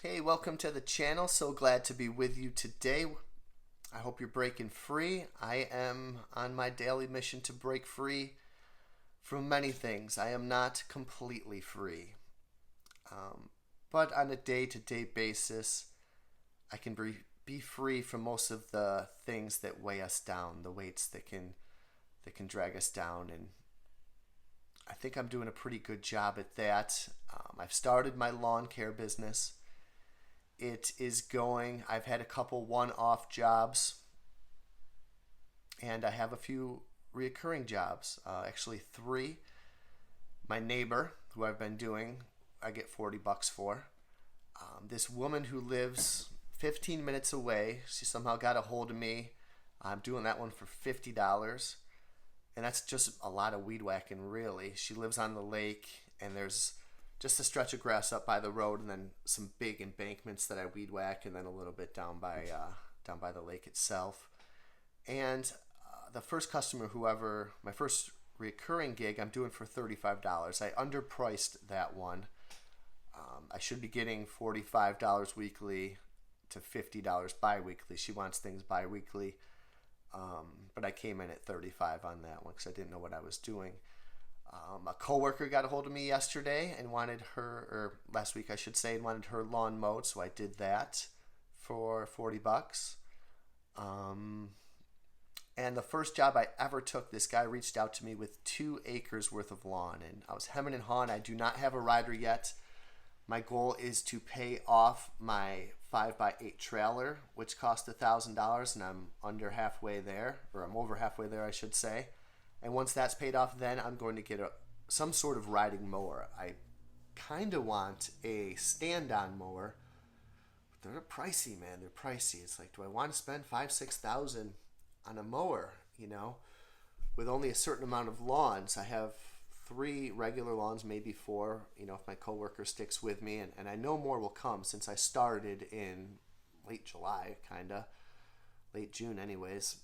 Hey, welcome to the channel. So glad to be with you today. I hope you're breaking free. I am on my daily mission to break free from many things. I am not completely free, um, but on a day-to-day basis, I can be free from most of the things that weigh us down, the weights that can drag us down, and I think I'm doing a pretty good job at that. I've started my lawn care business. It is going. I've had a couple one-off jobs, and I have a few reoccurring jobs. Actually, three. My neighbor, who I've been doing, I get $40 for. This woman who lives 15 minutes away, she somehow got a hold of me. I'm doing that one for $50, and that's just a lot of weed whacking, really. She lives on the lake, and there's just a stretch of grass up by the road, and then some big embankments that I weed whack, and then a little bit down by the lake itself. And the first customer, whoever my first recurring gig, I'm doing for $35. I underpriced that one. I should be getting $45 weekly to $50 bi-weekly. She wants things bi-weekly, but I came in at $35 on that one because I didn't know what I was doing. A coworker got a hold of me yesterday and wanted or last week I should say, and wanted her lawn mowed, so I did that for $40. And the first job I ever took, this guy reached out to me with 2 acres worth of lawn, and I was hemming and hawing. I do not have a rider yet. My goal is to pay off my 5x8 trailer, which cost $1,000, and I'm under halfway there, or I'm over halfway there, I should say. And once that's paid off, then I'm going to get some sort of riding mower. I kind of want a stand-on mower, but they're pricey, man. They're pricey. It's like, do I want to spend $5,000-6,000 on a mower? With only a certain amount of lawns. I have 3 regular lawns, maybe 4. If my coworker sticks with me, and I know more will come since I started in late July, kinda late June, anyways.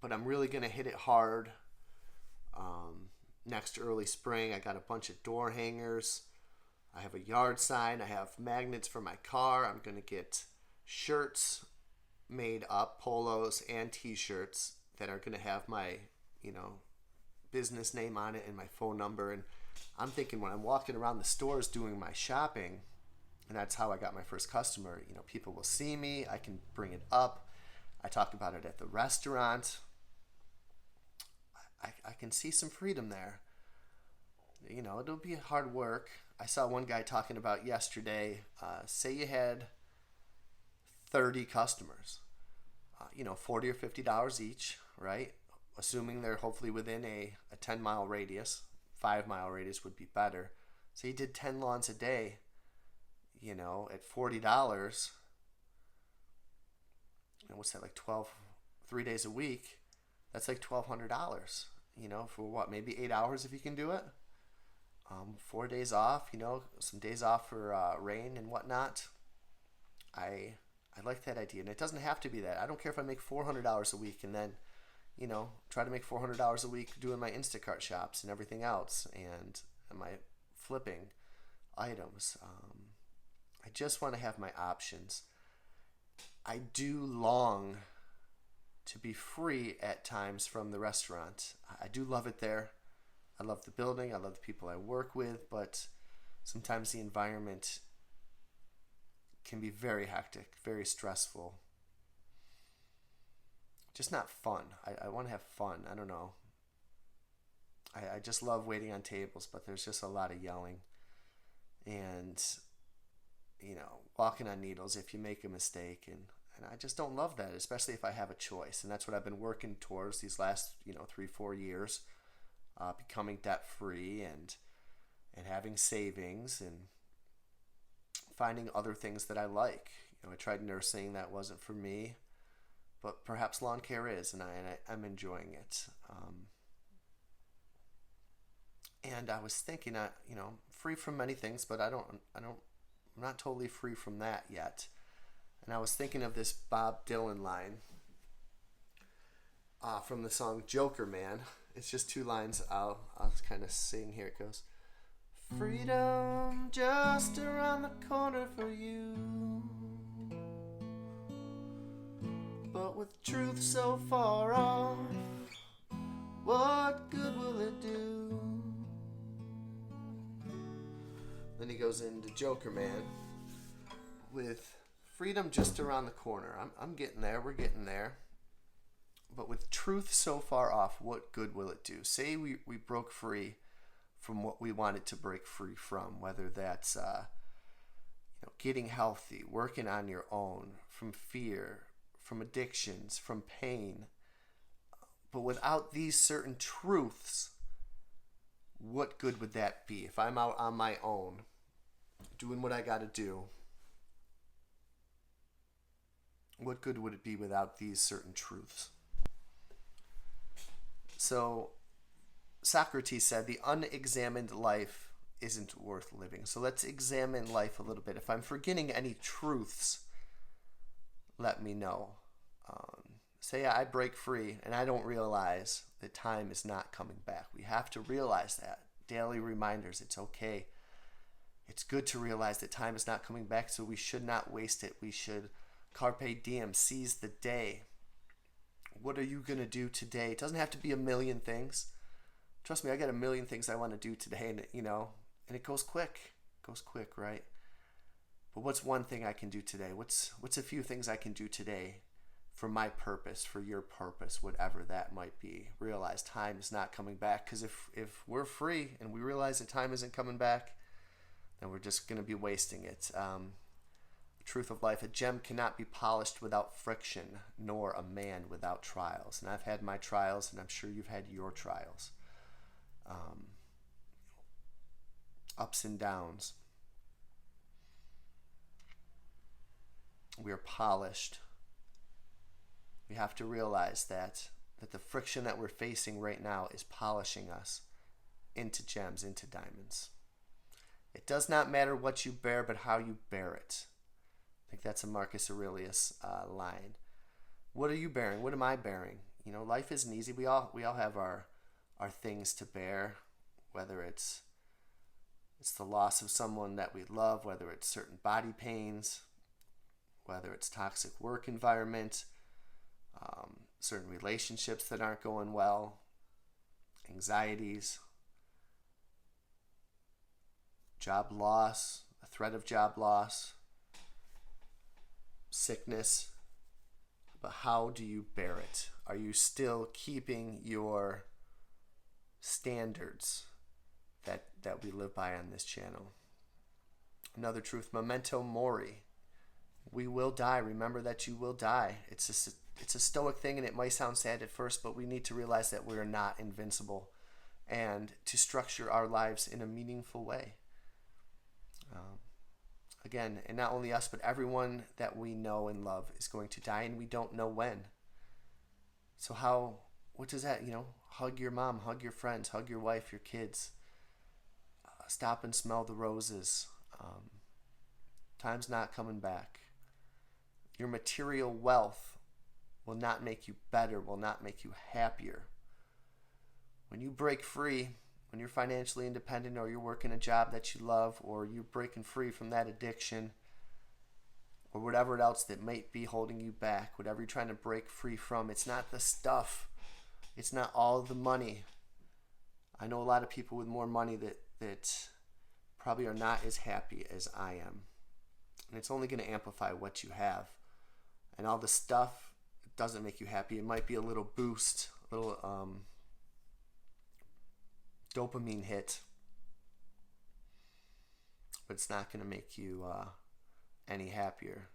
But I'm really going to hit it hard next early spring. I got a bunch of door hangers. I have a yard sign. I have magnets for my car. I'm going to get shirts made up, polos and t-shirts that are going to have my, business name on it and my phone number. And I'm thinking when I'm walking around the stores doing my shopping, and that's how I got my first customer, people will see me. I can bring it up. I talk about it at the restaurant. I can see some freedom there. It'll be hard work. I saw one guy talking about yesterday, say you had 30 customers, $40 or $50 each, right? Assuming they're hopefully within a 10-mile radius. 5-mile radius would be better. So you did 10 lawns a day, at $40. What's that, like 12, 3 days a week? That's like $1,200, for what, maybe 8 hours if you can do it. 4 days off, some days off for rain and whatnot. I like that idea, and it doesn't have to be that. I don't care if I make $400 a week and then, try to make $400 a week doing my Instacart shops and everything else, and my flipping items. I just want to have my options. I do long to be free at times from the restaurant. I do love it there. I love the building. I love the people I work with, but sometimes the environment can be very hectic, very stressful. Just not fun. I want to have fun. I don't know. I just love waiting on tables, but there's just a lot of yelling and, walking on needles if you make a mistake. And I just don't love that, especially if I have a choice. And that's what I've been working towards these last, 3-4 years, becoming debt free and having savings and finding other things that I like. I tried nursing, that wasn't for me, but perhaps lawn care is, and I'm enjoying it. And I was thinking, free from many things, but I'm not totally free from that yet. And I was thinking of this Bob Dylan line from the song Joker Man. It's just 2 lines. I'll kind of sing. Here it goes. Freedom just around the corner for you. But with truth so far off, what good will it do? Then he goes into Joker Man with freedom just around the corner. I'm getting there. We're getting there. But with truth so far off, what good will it do? Say we broke free from what we wanted to break free from, whether that's getting healthy, working on your own, from fear, from addictions, from pain. But without these certain truths, what good would that be? If I'm out on my own, doing what I got to do, what good would it be without these certain truths? So Socrates said the unexamined life isn't worth living. So let's examine life a little bit. If I'm forgetting any truths, let me know. Say I break free and I don't realize that time is not coming back. We have to realize that. Daily reminders, it's okay. It's good to realize that time is not coming back, so we should not waste it. We should carpe diem, seize the day. What are you going to do today? It doesn't have to be a million things. Trust me, I got a million things I want to do today, and it goes quick. It goes quick, right? But what's one thing I can do today? What's a few things I can do today for my purpose, for your purpose, whatever that might be? Realize time is not coming back, because if we're free and we realize that time isn't coming back, then we're just going to be wasting it. Truth of life, a gem cannot be polished without friction, nor a man without trials. And I've had my trials, and I'm sure you've had your trials. Ups and downs. We are polished. We have to realize that the friction that we're facing right now is polishing us into gems, into diamonds. It does not matter what you bear, but how you bear it. I think that's a Marcus Aurelius line. What are you bearing? What am I bearing? Life isn't easy. We all have our things to bear, whether it's the loss of someone that we love, whether it's certain body pains, whether it's toxic work environment, certain relationships that aren't going well, anxieties, job loss, a threat of job loss, sickness. But how do you bear it? Are you still keeping your standards that we live by on this channel? Another truth, memento mori. We will die. Remember that you will die. It's a stoic thing, and it might sound sad at first, but we need to realize that we are not invincible, and to structure our lives in a meaningful way. Again, and not only us, but everyone that we know and love is going to die, and we don't know when. So what does that, hug your mom, hug your friends, hug your wife, your kids. Stop and smell the roses. Time's not coming back. Your material wealth will not make you better, will not make you happier. When you break free, when you're financially independent, or you're working a job that you love, or you're breaking free from that addiction, or whatever else that might be holding you back, whatever you're trying to break free from, it's not the stuff. It's not all the money. I know a lot of people with more money that probably are not as happy as I am. And it's only going to amplify what you have. And all the stuff doesn't make you happy. It might be a little boost, a little dopamine hit, but it's not going to make you any happier.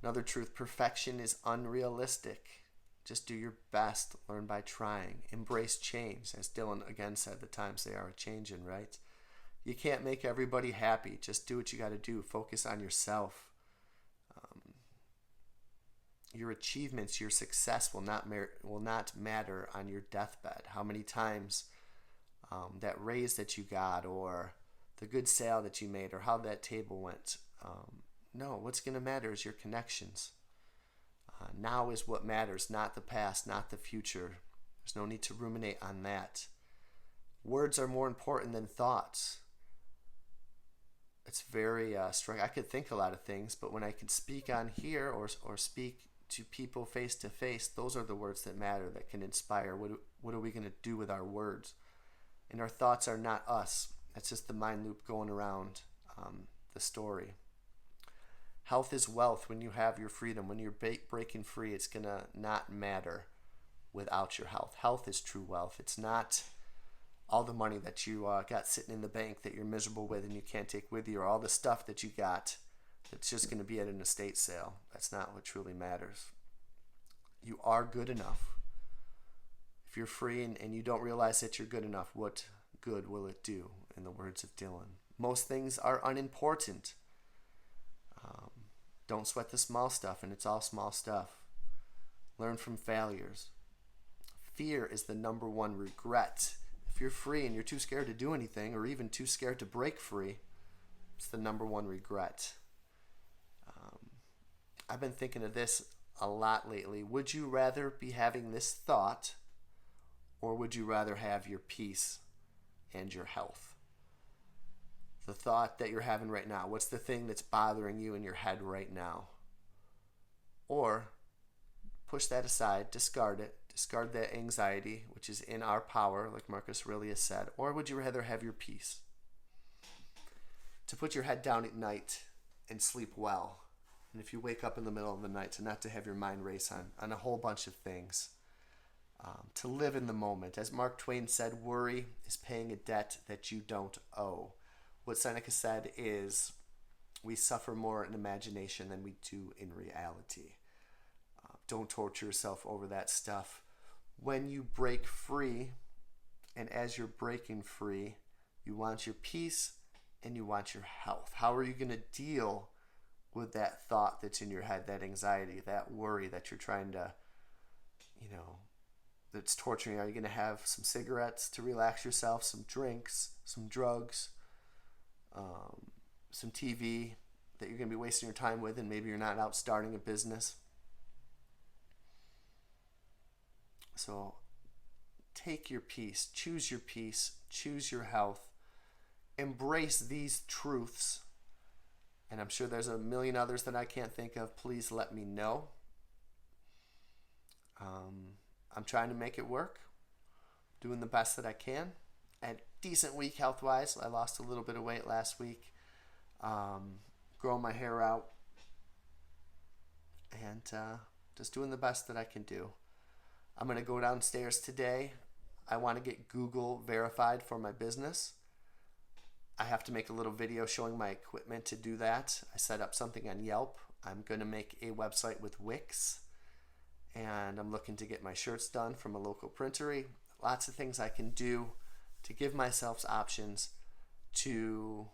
Another truth, perfection is unrealistic. Just do your best, learn by trying, embrace change. As Dylan again said, the times they are a-changing, right? You can't make everybody happy. Just do what you got to do. Focus on yourself. Your achievements, your success will not matter on your deathbed. How many times that raise that you got, or the good sale that you made, or how that table went. No, what's going to matter is your connections. Now is what matters, not the past, not the future. There's no need to ruminate on that. Words are more important than thoughts. it's very striking. I could think a lot of things, but when I can speak on here or speak to people face to face, those are the words that matter, that can inspire. What are we going to do with our words? And our thoughts are not us. It's just the mind loop going around the story. Health is wealth. When you have your freedom, when you're breaking free, it's going to not matter without your health. Health is true wealth. It's not all the money that you got sitting in the bank that you're miserable with and you can't take with you, or all the stuff that you got that's just going to be at an estate sale. That's not what truly matters. You are good enough. If you're free and you don't realize that you're good enough, what good will it do? In the words of Dylan, most things are unimportant. Don't sweat the small stuff, and it's all small stuff. Learn from failures. Fear is the number one regret. If you're free and you're too scared to do anything, or even too scared to break free, it's the number one regret. I've been thinking of this a lot lately. Would you rather be having this thought, or would you rather have your peace and your health? The thought that you're having right now, what's the thing that's bothering you in your head right now? Or push that aside, discard it, discard that anxiety, which is in our power, like Marcus Aurelius said. Or would you rather have your peace? To put your head down at night and sleep well. And if you wake up in the middle of the night, to not to have your mind race on a whole bunch of things. To live in the moment. As Mark Twain said, worry is paying a debt that you don't owe. What Seneca said is, we suffer more in imagination than we do in reality. Don't torture yourself over that stuff. When you break free, and as you're breaking free, you want your peace and you want your health. How are you going to deal with that thought that's in your head, that anxiety, that worry that you're trying to, that's torturing you? Are you going to have some cigarettes to relax yourself, some drinks, some drugs, some TV that you're going to be wasting your time with, and maybe you're not out starting a business? So take your peace, choose your health, embrace these truths. And I'm sure there's a million others that I can't think of. Please let me know. I'm trying to make it work, doing the best that I can. I had a decent week health-wise. I lost a little bit of weight last week, growing my hair out, and just doing the best that I can do. I'm going to go downstairs today. I want to get Google verified for my business. I have to make a little video showing my equipment to do that. I set up something on Yelp. I'm going to make a website with Wix. And I'm looking to get my shirts done from a local printery. Lots of things I can do to give myself options to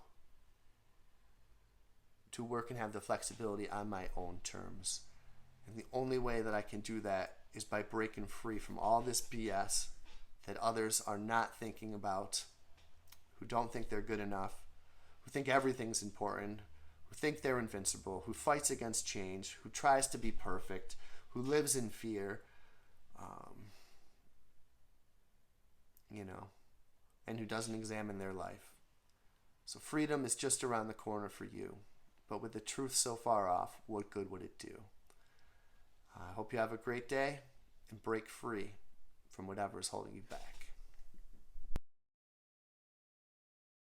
work and have the flexibility on my own terms. And the only way that I can do that is by breaking free from all this BS that others are not thinking about, who don't think they're good enough, who think everything's important, who think they're invincible, who fights against change, who tries to be perfect, who lives in fear, and who doesn't examine their life. So freedom is just around the corner for you. But with the truth so far off, what good would it do? I hope you have a great day and break free from whatever is holding you back.